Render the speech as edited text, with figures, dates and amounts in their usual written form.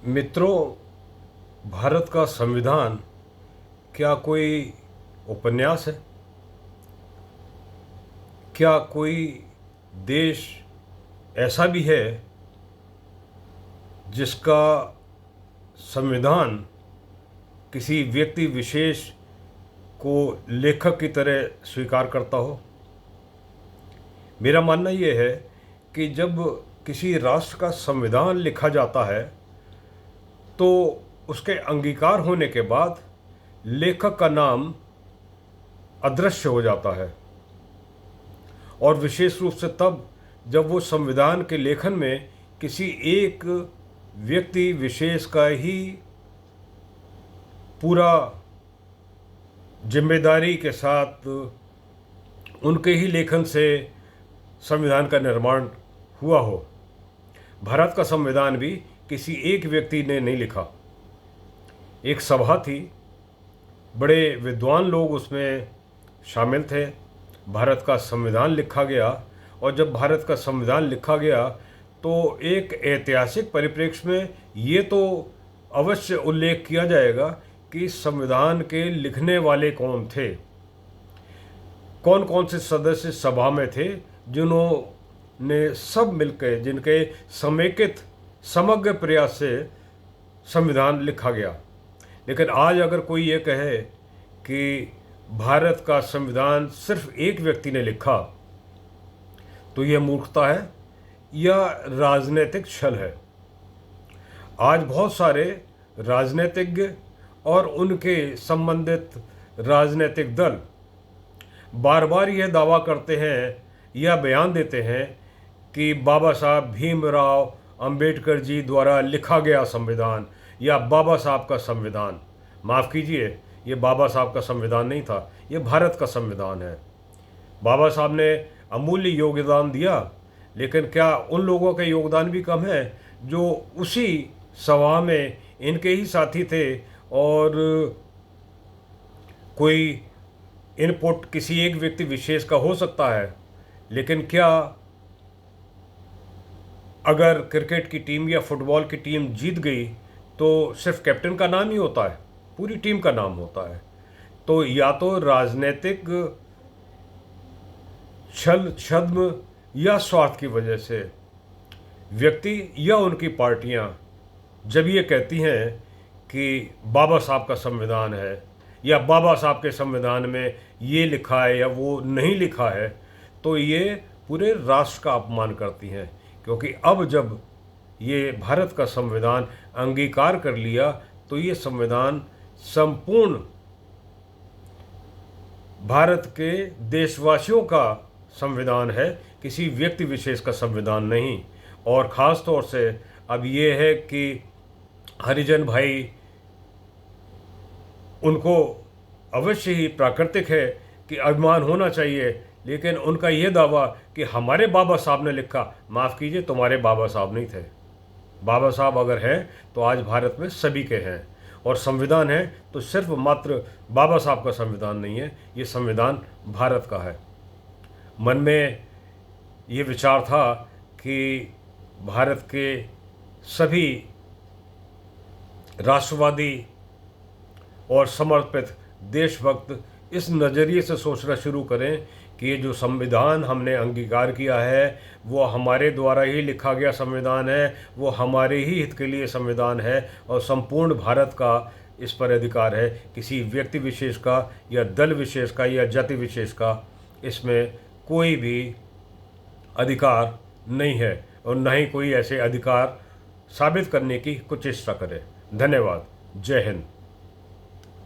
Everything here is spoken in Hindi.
मित्रों, भारत का संविधान क्या कोई उपन्यास है? क्या कोई देश ऐसा भी है जिसका संविधान किसी व्यक्ति विशेष को लेखक की तरह स्वीकार करता हो? मेरा मानना ये है कि जब किसी राष्ट्र का संविधान लिखा जाता है तो उसके अंगीकार होने के बाद लेखक का नाम अदृश्य हो जाता है, और विशेष रूप से तब जब वो संविधान के लेखन में किसी एक व्यक्ति विशेष का ही पूरा जिम्मेदारी के साथ उनके ही लेखन से संविधान का निर्माण हुआ हो। भारत का संविधान भी किसी एक व्यक्ति ने नहीं लिखा। एक सभा थी, बड़े विद्वान लोग उसमें शामिल थे। भारत का संविधान लिखा गया, और जब भारत का संविधान लिखा गया तो एक ऐतिहासिक परिप्रेक्ष्य में ये तो अवश्य उल्लेख किया जाएगा कि संविधान के लिखने वाले कौन थे, कौन कौन से सदस्य सभा में थे, जिन्होंने सब मिलकर, जिनके समेकित समग्र प्रयास से संविधान लिखा गया। लेकिन आज अगर कोई ये कहे कि भारत का संविधान सिर्फ एक व्यक्ति ने लिखा, तो यह मूर्खता है या राजनीतिक छल है। आज बहुत सारे राजनीतिज्ञ और उनके संबंधित राजनीतिक दल बार बार यह दावा करते हैं या बयान देते हैं कि बाबा साहब भीमराव अंबेडकर जी द्वारा लिखा गया संविधान या बाबा साहब का संविधान। माफ़ कीजिए, ये बाबा साहब का संविधान नहीं था, ये भारत का संविधान है। बाबा साहब ने अमूल्य योगदान दिया, लेकिन क्या उन लोगों का योगदान भी कम है जो उसी सभा में इनके ही साथी थे, और कोई इनपुट किसी एक व्यक्ति विशेष का हो सकता है, लेकिन क्या अगर क्रिकेट की टीम या फुटबॉल की टीम जीत गई तो सिर्फ कैप्टन का नाम ही होता है? पूरी टीम का नाम होता है। तो या तो राजनीतिक छल छद्म या स्वार्थ की वजह से व्यक्ति या उनकी पार्टियां जब ये कहती हैं कि बाबा साहब का संविधान है या बाबा साहब के संविधान में ये लिखा है या वो नहीं लिखा है, तो ये पूरे राष्ट्र का अपमान करती हैं। क्योंकि अब जब ये भारत का संविधान अंगीकार कर लिया तो ये संविधान संपूर्ण भारत के देशवासियों का संविधान है, किसी व्यक्ति विशेष का संविधान नहीं। और ख़ास तौर से अब ये है कि हरिजन भाई, उनको अवश्य ही प्राकृतिक है कि अभिमान होना चाहिए, लेकिन उनका ये दावा कि हमारे बाबा साहब ने लिखा, माफ़ कीजिए, तुम्हारे बाबा साहब नहीं थे। बाबा साहब अगर हैं तो आज भारत में सभी के हैं, और संविधान है तो सिर्फ मात्र बाबा साहब का संविधान नहीं है, ये संविधान भारत का है। मन में ये विचार था कि भारत के सभी राष्ट्रवादी और समर्पित देशभक्त इस नज़रिए से सोचना शुरू करें कि ये जो संविधान हमने अंगीकार किया है वो हमारे द्वारा ही लिखा गया संविधान है, वो हमारे ही हित के लिए संविधान है, और संपूर्ण भारत का इस पर अधिकार है। किसी व्यक्ति विशेष का या दल विशेष का या जाति विशेष का इसमें कोई भी अधिकार नहीं है, और न ही कोई ऐसे अधिकार साबित करने की कुछ चेष्टा करे। धन्यवाद। जय हिंद।